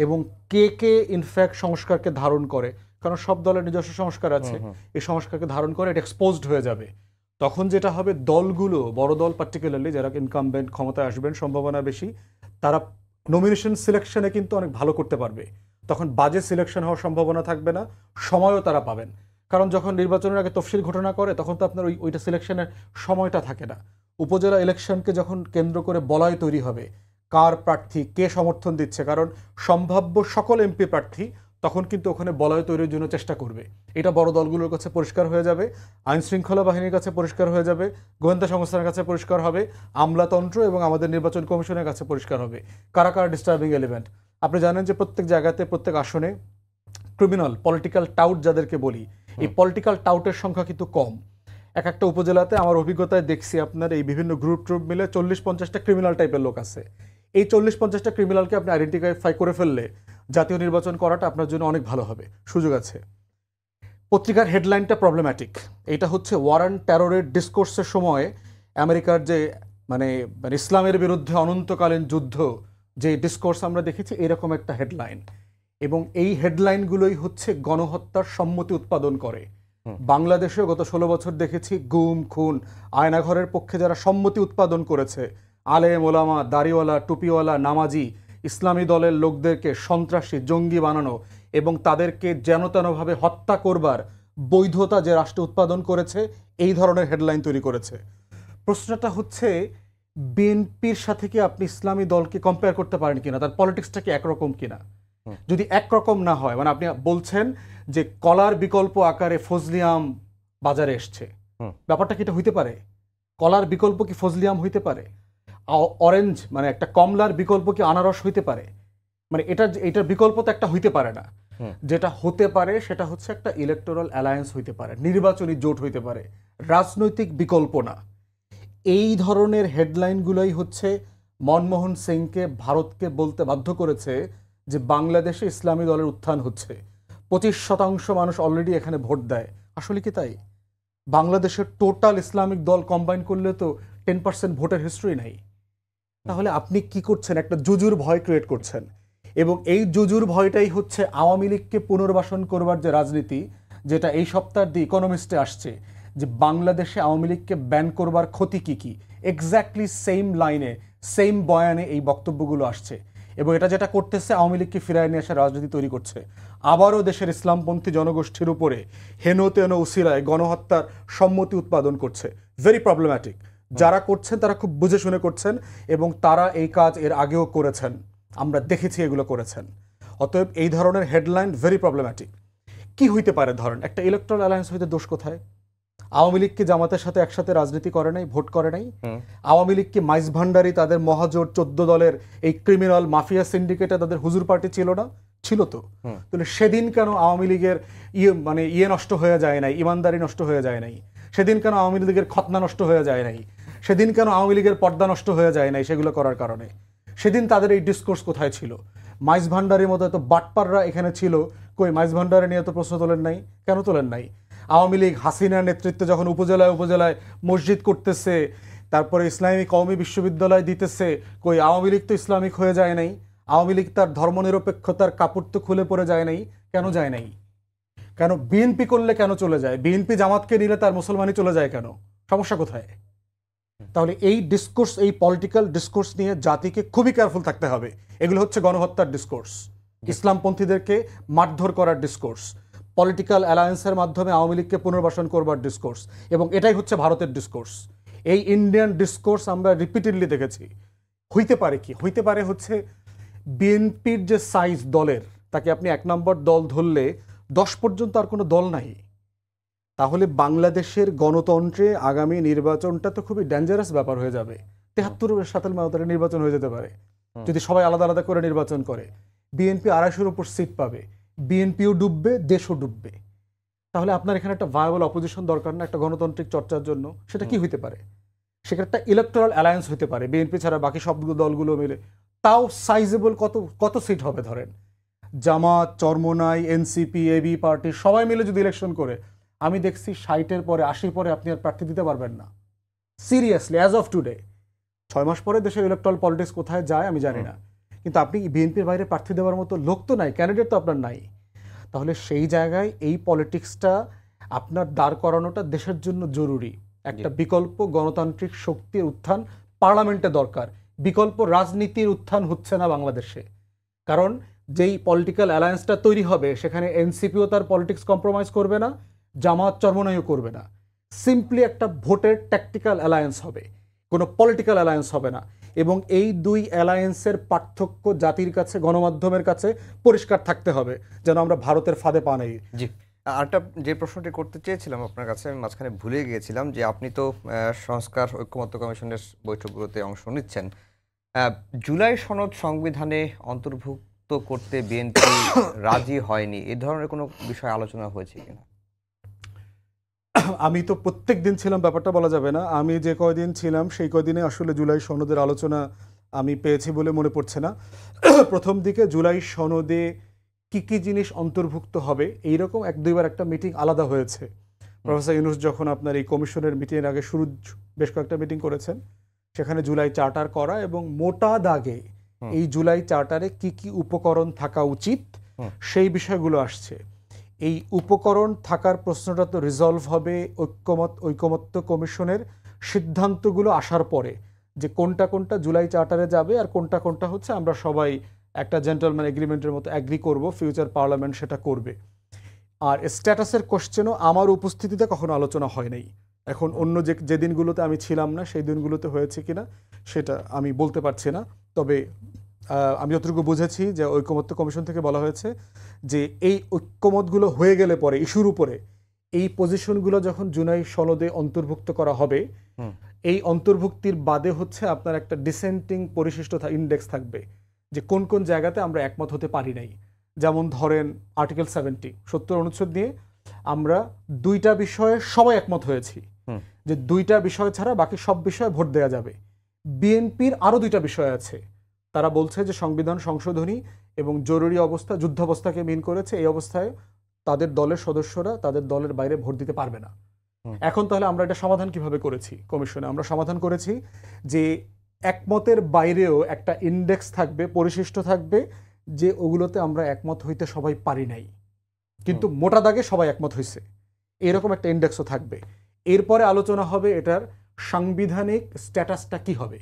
এবং কে কে ইনফ্যাক্ট সংস্কারকে ধারণ করে, কারণ সব দলের নিজস্ব সংস্কার আছে, এই সংস্কারকে ধারণ করে এটা এক্সপোজড হয়ে যাবে। তখন যেটা হবে, দলগুলো, বড় দল পার্টিকুলারলি যারা ইনকামবেন্ট, ক্ষমতায় আসবেন সম্ভাবনা বেশি, তারা নমিনেশন সিলেকশনে কিন্তু অনেক ভালো করতে পারবে। তখন বাজে সিলেকশন হওয়ার সম্ভাবনা থাকবে না, সময়ও তারা পাবেন। কারণ যখন নির্বাচনের আগে তফসিল ঘোষণা করে, তখন তো আপনার ওইটা সিলেকশনের সময়টা থাকে না। উপজেলা ইলেকশনকে যখন কেন্দ্র করে বলয় তৈরি হবে, কার প্রার্থী কে সমর্থন দিচ্ছে, কারণ সম্ভাব্য সকল এমপি প্রার্থী তখন কিন্তু ওখানে বলয় তৈরির জন্য চেষ্টা করবে। এটা বড় দলগুলোর কাছে পরিষ্কার হয়ে যাবে, আইন শৃঙ্খলা বাহিনীর কাছে পরিষ্কার হয়ে যাবে, গোয়েন্দা সংস্থার কাছে পরিষ্কার হবে, আমলাতন্ত্র এবং আমাদের নির্বাচন কমিশনের কাছে পরিষ্কার হবে কারা কারা ডিস্টার্বিং এলিমেন্ট। আপনি জানেন যে প্রত্যেক জায়গাতে, প্রত্যেক আসনে ক্রিমিনাল, পলিটিক্যাল টাউট যাদেরকে বলি, এই পলিটিক্যাল টাউটের সংখ্যা কিন্তু কম। একটা উপজেলাতে আমার অভিজ্ঞতায় দেখছি আপনার এই বিভিন্ন গ্রুপ মিলে 40-50টা ক্রিমিনাল টাইপের লোক আছে। এই 40-50টা ক্রিমিনালকে আপনি আইডেন্টিফাই করে ফেললে জাতীয় নির্বাচন করাটা আপনার জন্য অনেক ভালো হবে, সুযোগ আছে। পত্রিকার হেডলাইনটা প্রবলেম্যাটিক। এটা হচ্ছে ওয়ার অন টেররের ডিসকোর্সের সময় আমেরিকার যে মানে ইসলামের বিরুদ্ধে অনন্তকালীন যুদ্ধ, যে ডিসকোর্স আমরা দেখেছি, এরকম একটা হেডলাইন। এবং এই হেডলাইনগুলোই হচ্ছে গণহত্যার সম্মতি উৎপাদন করে। বাংলাদেশে গত 16 বছর দেখেছি গুম খুন, আয়নাঘরের পক্ষে যারা সম্মতি উৎপাদন করেছে, আলেম ওলামা, দাড়িওয়ালা, টুপিওয়ালা, নামাজি, ইসলামী দলের লোকদেরকে সন্ত্রাসী, জঙ্গি বানানো এবং তাদেরকে যেন তেনভাবে হত্যা করবার বৈধতা যে রাষ্ট্র উৎপাদন করেছে, এই ধরনের হেডলাইন তৈরি করেছে। প্রশ্নটা হচ্ছে বিএনপির সাথে কি আপনি ইসলামী দলকে কম্পেয়ার করতে পারেন কিনা, তার পলিটিক্সটা কি একরকম কিনা? যদি একরকম না হয়, মানে আপনি বলছেন যে কলার বিকল্প আকারে ফজলিয়াম বাজারে এসছে, ব্যাপারটা কি এটা হইতে পারে? কলার বিকল্প কি ফজলিয়াম হইতে পারে? অরেঞ্জ মানে একটা কমলার বিকল্প কি আনারস হইতে পারে? মানে এটার বিকল্প তো একটা হইতে পারে না। যেটা হতে পারে সেটা হচ্ছে একটা ইলেকটোরাল অ্যালায়েন্স হইতে পারে, নির্বাচনী জোট হইতে পারে, রাজনৈতিক বিকল্প না। এই ধরনের হেডলাইনগুলোই হচ্ছে মনমোহন সিংকে ভারতকে বলতে বাধ্য করেছে যে বাংলাদেশে ইসলামী দলের উত্থান হচ্ছে, 25% মানুষ অলরেডি এখানে ভোট দেয়। আসলে কি তাই? বাংলাদেশের টোটাল ইসলামিক দল কম্বাইন করলে তো 10% ভোটের হিস্ট্রি নাই। তাহলে আপনি কি করছেন? একটা জুজুর ভয় ক্রিয়েট করছেন, এবং এই জুজুর ভয়টাই হচ্ছে আওয়ামী লীগকে পুনর্বাসন করবার যে রাজনীতি, যেটা এই সপ্তাহের দি ইকোনমিস্টে আসছে যে বাংলাদেশে আওয়ামী লীগকে ব্যান করবার ক্ষতি কি কি, এক্স্যাক্টলি সেম লাইনে, সেম বয়ানে এই বক্তব্যগুলো আসছে। এবং এটা যেটা করতেছে, আওয়ামী লীগকে ফিরায় নিয়ে আসার রাজনীতি তৈরি করছে। আবারও দেশের ইসলামপন্থী জনগোষ্ঠীর উপরে হেন তেন উসিলায় গণহত্যার সম্মতি উৎপাদন করছে। Very problematic. যারা করছেন তারা খুব বুঝে শুনে করছেন, এবং তারা এই কাজ এর আগেও করেছেন, আমরা দেখেছি এগুলো করেছেন। অতএব এই ধরনের হেডলাইন ভেরি প্রবলেম্যাটিক। কি হইতে পারে? ধরেন একটা ইলেকট্রাল অ্যালায়েন্স হইতে দোষ কোথায়? আওয়ামী লীগ কি জামাতের সাথে একসাথে রাজনীতি করে নাই, ভোট করে নাই? আওয়ামী লীগ কি মাইজ ভান্ডারি, তাদের মহাজোট 14 দলের এই ক্রিমিনাল মাফিয়া সিন্ডিকেটে তাদের হুজুর পার্টি ছিল না? ছিল তো। তাহলে সেদিন কেন আওয়ামী লীগের ইয়ে নষ্ট হয়ে যায় নাই, ইমানদারি নষ্ট হয়ে যায় নাই? সেদিন কেন আওয়ামী লীগের খতনা নষ্ট হয়ে যায় নাই? সেদিন কেন আওয়ামী লীগের পর্দা নষ্ট হয়ে যায় নাই সেগুলো করার কারণে? সেদিন তাদের এই ডিসকোর্স কোথায় ছিল? মাইজ ভান্ডারির মতো এত বাটপাররা এখানে ছিল, কই মাইজ ভান্ডারি নিয়ে তো প্রশ্ন তোলেন নাই? কেন তোলেন নাই? আওয়ামী লীগ হাসিনার নেতৃত্বে যখন উপজেলায় উপজেলায় মসজিদ করতেছে, তারপরে ইসলামী কওমি বিশ্ববিদ্যালয় দিতেছে, কই আওয়ামী লীগ তো ইসলামিক হয়ে যায় নাই? আওয়ামী লীগ তার ধর্মনিরপেক্ষতার কাপড় তো খুলে পড়ে যায় নাই? কেন যায় নাই? কেন বিএনপি করলে কেন চলে যায়? বিএনপি জামাতকে নিলে তার মুসলমানই চলে যায় কেন? সমস্যা কোথায়? তাহলে এই ডিসকোর্স, এই পলিটিক্যাল ডিসকোর্স নিয়ে জাতিকে খুবই কেয়ারফুল থাকতে হবে। এগুলো হচ্ছে গণহত্যার ডিসকোর্স, ইসলামপন্থীদেরকে মারধর করার ডিসকোর্স, পলিটিক্যাল অ্যালায়েন্সের মাধ্যমে আওয়ামী লীগকে পুনর্বাসন করবার ডিসকোর্স, এবং এটাই হচ্ছে ভারতের ডিসকোর্স। এই ইন্ডিয়ান ডিসকোর্স আমরা রিপিটেডলি দেখেছি। হইতে পারে কি? হইতে পারে হচ্ছে বিএনপির যে সাইজ দলের, তাকে আপনি 1 নম্বর দল ধরলে 10 পর্যন্ত আর কোনো দল নাই। তাহলে বাংলাদেশের গণতন্ত্রে আগামী নির্বাচনটা তো খুবই ডেঞ্জারাস ব্যাপার হয়ে যাবে। 73-এর 27 নির্বাচন হয়ে যেতে পারে যদি সবাই আলাদা আলাদা করে নির্বাচন করে। বিএনপি 250-এর উপর সিট পাবে, বিএনপিও ডুববে, দেশও ডুববে। তাহলে আপনার এখানে একটা ভায়াবল অপোজিশন দরকার না একটা গণতান্ত্রিক চর্চার জন্য? সেটা কি হইতে পারে? সেখানে একটা ইলেকটোরাল অ্যালায়েন্স হইতে পারে বিএনপি ছাড়া বাকি সব দলগুলো মিলে। তাও সাইজেবল কত সিট হবে? ধরেন জামাত, চরমোনাই, এনসিপি, এবি পার্টি সবাই মিলে যদি ইলেকশন করে, আমি দেখছি 60-এর পরে 80 পরে আপনি আর প্রার্থী দিতে পারবেন না। Seriously, as of today. 6 মাস পরে দেশের ইলেকট্রাল পলিটিক্স কোথায় যায় আমি জানি না, কিন্তু আপনি বিএনপির বাইরে প্রার্থী দেওয়ার মতো লোক তো নাই, ক্যান্ডিডেট তো আপনার নাই। তাহলে সেই জায়গায় এই পলিটিক্সটা আপনার দাঁড় করানোটা দেশের জন্য জরুরি। একটা বিকল্প গণতান্ত্রিক শক্তির উত্থান পার্লামেন্টে দরকার। বিকল্প রাজনীতির উত্থান হচ্ছে না বাংলাদেশে, কারণ যেই পলিটিক্যাল অ্যালায়েন্সটা তৈরি হবে সেখানে এনসিপিও তার পলিটিক্স কম্প্রোমাইজ করবে না, জামাত চরমোনাইও করবে না। সিম্পলি একটা ভোটের ট্যাকটিক্যাল অ্যালায়েন্স হবে, কোনো পলিটিক্যাল অ্যালায়েন্স হবে না। এবং এই দুই অ্যালায়েন্সের পার্থক্য জাতির কাছে, গণমাধ্যমের কাছে পরিষ্কার থাকতে হবে, যেন আমরা ভারতের ফাঁদে পা নেই। জি, আরেকটা যে প্রশ্নটি করতে চেয়েছিলাম আপনার কাছে, আমি মাঝখানে ভুলে গিয়েছিলাম, যে আপনি তো সংস্কার ঐক্যমত্য কমিশনের বৈঠকগুলোতে অংশ নিচ্ছেন। জুলাই সনদ সংবিধানে অন্তর্ভুক্ত করতে বিএনপি রাজি হয়নি, এ ধরনের কোনো বিষয় আলোচনা হয়েছে কিনা? আমি তো প্রত্যেক দিন ছিলাম, ব্যাপারটা বলা যাবে না। আমি যে কয়দিন ছিলাম সেই কয়দিনে আসলে জুলাই সনদের আলোচনা আমি পেয়েছি বলে মনে পড়ছে না। প্রথম দিকে জুলাই সনদে কি কি জিনিস অন্তর্ভুক্ত হবে এইরকম 1-2বার একটা মিটিং আলাদা হয়েছে। প্রফেসর ইউনূস যখন আপনার এই কমিশনের মিটিংয়ের আগে বেশ কয়েকটা মিটিং করেছেন, সেখানে জুলাই চার্টার করা এবং মোটা দাগে এই জুলাই চার্টারে কি কি উপকরণ থাকা উচিত সেই বিষয়গুলো আসছে। এই উপকরণ থাকার প্রশ্নটা তো রিজলভ হবে ঐকমত্য কমিশনের সিদ্ধান্তগুলো আসার পরে, যে কোনটা কোনটা জুলাই চার্টারে যাবে আর কোনটা কোনটা হচ্ছে আমরা সবাই একটা জেন্টলম্যান এগ্রিমেন্টের মতো অ্যাগ্রি করব, ফিউচার পার্লামেন্ট সেটা করবে। আর স্ট্যাটাসের কোশ্চেনও আমার উপস্থিতিতে কখনো আলোচনা হয় নাই। এখন অন্য যে দিনগুলোতে আমি ছিলাম না সেই দিনগুলোতে হয়েছে কিনা সেটা আমি বলতে পারছি না। তবে আমি যতটুকু বুঝেছি যে ঐকমত্য কমিশন থেকে বলা হয়েছে যে এই ঐক্যমতগুলো হয়ে গেলে পরে ইস্যুর উপরে এই পজিশনগুলো যখন জুলাই সনদে অন্তর্ভুক্ত করা হবে, এই অন্তর্ভুক্তির বাদে হচ্ছে আপনার একটা ডিসেন্টিং পরিশিষ্ট ইন্ডেক্স থাকবে যে কোন কোন জায়গাতে আমরা একমত হতে পারি নাই। যেমন ধরেন আর্টিকেল 70 অনুচ্ছেদ নিয়ে আমরা 2টা বিষয়ে সবাই একমত হয়েছি যে 2টা বিষয় ছাড়া বাকি সব বিষয়ে ভোট দেওয়া যাবে। বিএনপির আরও 2টা বিষয় আছে, তারা বলছে যে সংবিধান সংশোধনী এবং জরুরি অবস্থা যুদ্ধাবস্থাকে মিন করেছে, এই অবস্থায় তাদের দলের সদস্যরা তাদের দলের বাইরে ভোট দিতে পারবে না। এখন তাহলে আমরা এটা সমাধান কিভাবে করেছি কমিশনে? আমরা সমাধান করেছি যে একমতের বাইরেও একটা ইন্ডেক্স থাকবে, পরিশিষ্ট থাকবে যে ওগুলোতে আমরা একমত হইতে সবাই পারি নাই, কিন্তু মোটা দাগে সবাই একমত হয়েছে, এরকম একটা ইন্ডেক্সও থাকবে। এরপরে আলোচনা হবে এটার সাংবিধানিক স্ট্যাটাসটা কি হবে,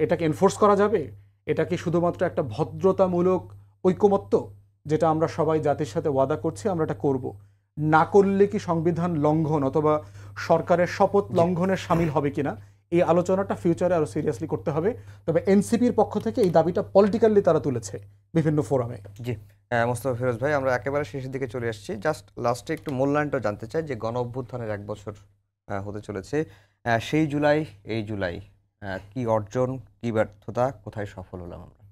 এটাকে এনফোর্স করা যাবে, এটা কি শুধুমাত্র একটা ভদ্রতামূলক ঐকমত্য যেটা আমরা সবাই জাতির সাথে ওয়াদা করছি আমরা এটা করব, না করলে কি সংবিধান লঙ্ঘন অথবা সরকারের শপথ লঙ্ঘনের শামিল হবে কিনা, এই আলোচনাটা ফিউচারে আরো সিরিয়াসলি করতে হবে। তবে এনসিপির পক্ষ থেকে এই দাবিটা পলিটিক্যালি তারা তুলেছে বিভিন্ন ফোরামে। জি, মোস্তফা ফিরোজ ভাই, আমরা একেবারে শেষের দিকে চলে আসছি। জাস্ট লাস্টে একটু মূল্যায়নটা জানতে চাই যে গণ অভ্যুত্থানের 1 বছর হতে চলেছে। সেই জুলাই, এই জুলাই কি অর্জন, কি ব্যর্থতা, কোথায় সফল হলাম আমরা?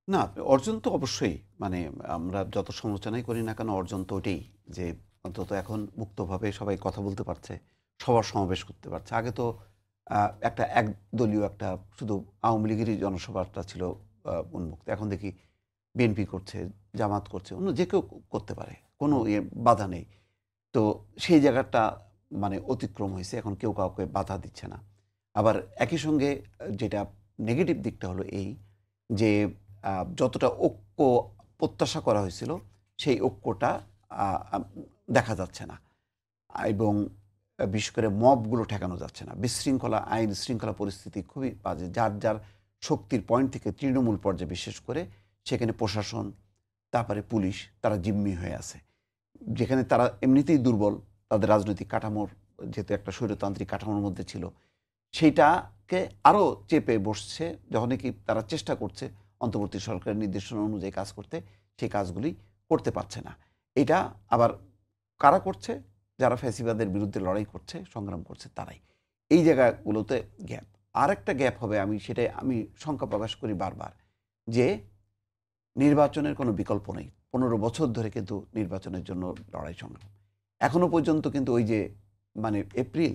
না, অর্জন তো অবশ্যই, মানে আমরা যত সমালোচনাই করি না কেন অর্জন তো ওটাই যে অন্তত এখন মুক্তভাবে সবাই কথা বলতে পারছে, সবার সমাবেশ করতে পারছে। আগে তো একটা একদলীয় একটা শুধু আওয়ামী লীগেরই জনসভাটা ছিল উন্মুক্ত, এখন দেখি বিএনপি করছে, জামাত করছে, অন্য যে কেউ করতে পারে, কোনো বাধা নেই। তো সেই জায়গাটা মানে অতিক্রম হয়েছে, এখন কেউ কাউকে বাধা দিচ্ছে না। আবার একই সঙ্গে যেটা নেগেটিভ দিকটা হলো এই যে যতটা ঐক্য প্রত্যাশা করা হয়েছিল সেই ঐক্যটা দেখা যাচ্ছে না, এবং বিশেষ করে মবগুলো ঠেকানো যাচ্ছে না। বিশৃঙ্খলা আইন শৃঙ্খলা পরিস্থিতি খুবই বাজে, যার যার শক্তির পয়েন্ট থেকে তৃণমূল পর্যায়ে বিশেষ করে সেখানে প্রশাসন তারপরে পুলিশ তারা জিম্মি হয়ে আছে, যেখানে তারা এমনিতেই দুর্বল, তাদের রাজনৈতিক কাঠামোর যেহেতু একটা স্বৈরতান্ত্রিক কাঠামোর মধ্যে ছিল, সেইটাকে আরও চেপে বসছে। যখনই কি তারা চেষ্টা করছে অন্তর্বর্তী সরকারের নির্দেশনা অনুযায়ী কাজ করতে, সেই কাজগুলি করতে পারছে না। এটা আবার কারা করছে? যারা ফ্যাসিবাদের বিরুদ্ধে লড়াই করছে, সংগ্রাম করছে, তারাই। এই জায়গাগুলোতে গ্যাপ। আর একটা গ্যাপ হবে, সেটাই আমি শঙ্কা প্রকাশ করি বারবার, যে নির্বাচনের কোনো বিকল্প নেই। 15 বছর ধরে কিন্তু নির্বাচনের জন্য লড়াই সংগ্রাম, এখনো পর্যন্ত কিন্তু ওই যে মানে এপ্রিল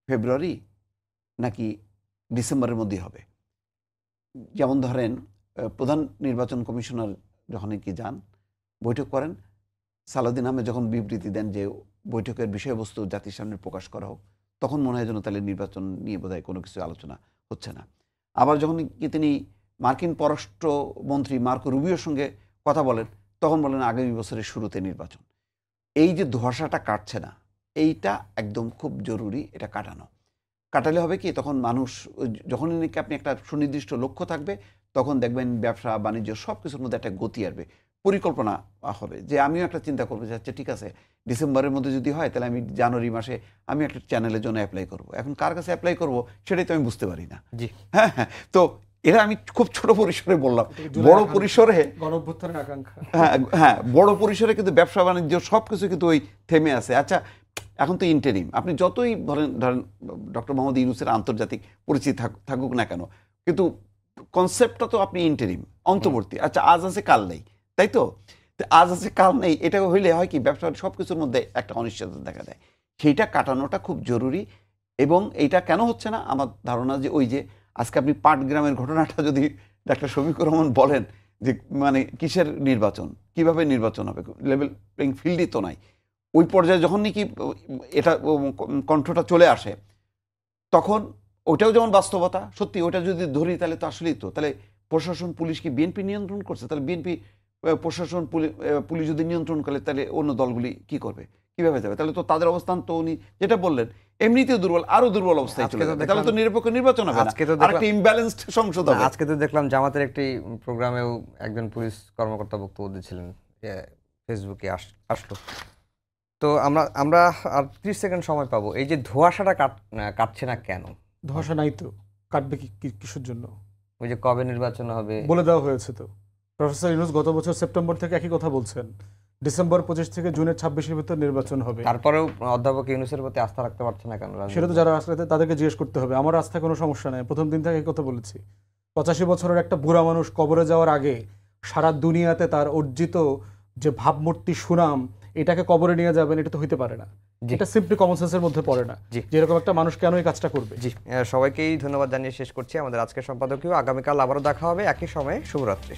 ফেব্রুয়ারি নাকি ডিসেম্বরের মধ্যেই হবে। যেমন ধরেন প্রধান নির্বাচন কমিশনার যখন কি যান বৈঠক করেন, সালাউদ্দিন আহমেদ যখন বিবৃতি দেন যে বৈঠকের বিষয়বস্তু জাতির সামনে প্রকাশ করা হোক, তখন মনে হয় যেন তাহলে নির্বাচন নিয়ে বোধহয় কোনো কিছু আলোচনা হচ্ছে না। আবার যখন কি তিনি মার্কিন পররাষ্ট্রমন্ত্রী মার্কো রুবিওর সঙ্গে কথা বলেন, তখন বলেন আগামী বছরের শুরুতে নির্বাচন। এই যে ধোঁয়াশাটা কাটছে না, এইটা একদম খুব জরুরি, এটা কাটালে হবে কি, তখন মানুষ যখনই নাকি আপনি একটা সুনির্দিষ্ট লক্ষ্য থাকবে, তখন দেখবেন ব্যবসা বাণিজ্য সব কিছুর মধ্যে একটা গতি আসবে, পরিকল্পনা হবে। যে আমিও একটা চিন্তা করবো যে আচ্ছা ঠিক আছে, ডিসেম্বরের মধ্যে যদি হয় তাহলে আমি জানুয়ারি মাসে আমি একটা চ্যানেলের জন্য অ্যাপ্লাই করব। এখন কার কাছে অ্যাপ্লাই করব সেটাই তো আমি বুঝতে পারি না। জি, হ্যাঁ হ্যাঁ, তো এটা আমি খুব ছোট পরিসরে বললাম। বড় পরিসরে গণঅভ্যুত্থানের আকাঙ্ক্ষা, হ্যাঁ বড় পরিসরে কিন্তু ব্যবসা বাণিজ্য সব কিছু কিন্তু ওই থেমে আছে। আচ্ছা, এখন তো ইন্টারিম, আপনি যতই ধরেন ডক্টর মোহাম্মদ ইউনূসের আন্তর্জাতিক পরিচিতি থাকুক না কেন, কিন্তু কনসেপ্টটা তো আপনি ইন্টারিম, অন্তর্বর্তী। আচ্ছা, আজ আছে কাল নেই, তাই তো? আজ আছে কাল নেই, এটা হইলে হয় কি, ব্যবসা সব কিছুর মধ্যে একটা অনিশ্চয়তা দেখা দেয়। সেইটা কাটানোটা খুব জরুরি। এবং এইটা কেন হচ্ছে না, আমার ধারণা যে ওই যে আজকে আপনি পাটগ্রামের ঘটনাটা যদি ডাক্তার শফিকুর রহমান বলেন যে মানে কিসের নির্বাচন, কিভাবে নির্বাচন হবে, লেভেল প্লেইং ফিল্ডই তো নাই। ওই পর্যায়ে যখন নাকি এটা কণ্ঠটা চলে আসে, তখন ওইটাও যেমন বাস্তবতা, সত্যি ওটা যদি ধরি তাহলে তো আসলেই তো, তাহলে প্রশাসন পুলিশ কি বিএনপি নিয়ন্ত্রণ করছে? তাহলে বিএনপি প্রশাসন পুলিশ যদি নিয়ন্ত্রণ করে তাহলে অন্য দলগুলি কি করবে, কিভাবে যাবে? তাহলে তো তাদের অবস্থান তো উনি যেটা বললেন এমনিতেও দুর্বল, আরো দুর্বল অবস্থায় চলে যাবে। তাহলে তো নিরপেক্ষ নির্বাচন হবে না, আর একটা ইমব্যালেন্সড সংসদ হবে। আজকে তো দেখলাম জামাতের একটি প্রোগ্রামেও একজন পুলিশ কর্মকর্তা বক্তব্য দিয়েছিলেন, ফেসবুকে আসলো। তো আমরা আর 30 সেকেন্ড সময় পাবো। এই যে ধোঁয়াশাটা কাটছে না কেন? ধোঁয়াশা নাই তো, কাটবে কিসের জন্য? ওই যে কবে নির্বাচন হবে বলে দেওয়া হয়েছে তো। প্রফেসর ইউনূস গত বছর সেপ্টেম্বর থেকে একই কথা বলছেন, ডিসেম্বর 25 থেকে জুনের 26-এর ভিতর নির্বাচন হবে। তারপরেও অধ্যাপক ইউনূসের প্রতি আস্থা রাখতে পারছে না কেন? সেটা তো যারা রাস্তাতে তাদেরকে জিজ্ঞেস করতে হবে। আমার রাস্তায় কোনো সমস্যা নাই, প্রথম দিন থেকে এই কথা বলেছি। 85 বছরের একটা বুড়া মানুষ কবরে যাওয়ার আগে সারা দুনিয়াতে তার অর্জিত যে ভাবমূর্তি সুনাম এটাকে কবরে নিয়ে যাবেন, এটা তো হইতে পারে না। এটা সিম্পলি কমন সেন্সের মধ্যে পড়ে না যে এরকম একটা মানুষ কেন এই কাজটা করবে। জি, সবাইকেই ধন্যবাদ জানিয়ে শেষ করছি আমাদের আজকের সম্পাদকীয়। আগামীকাল আবারও দেখা হবে একই সময়ে। শুভরাত্রি।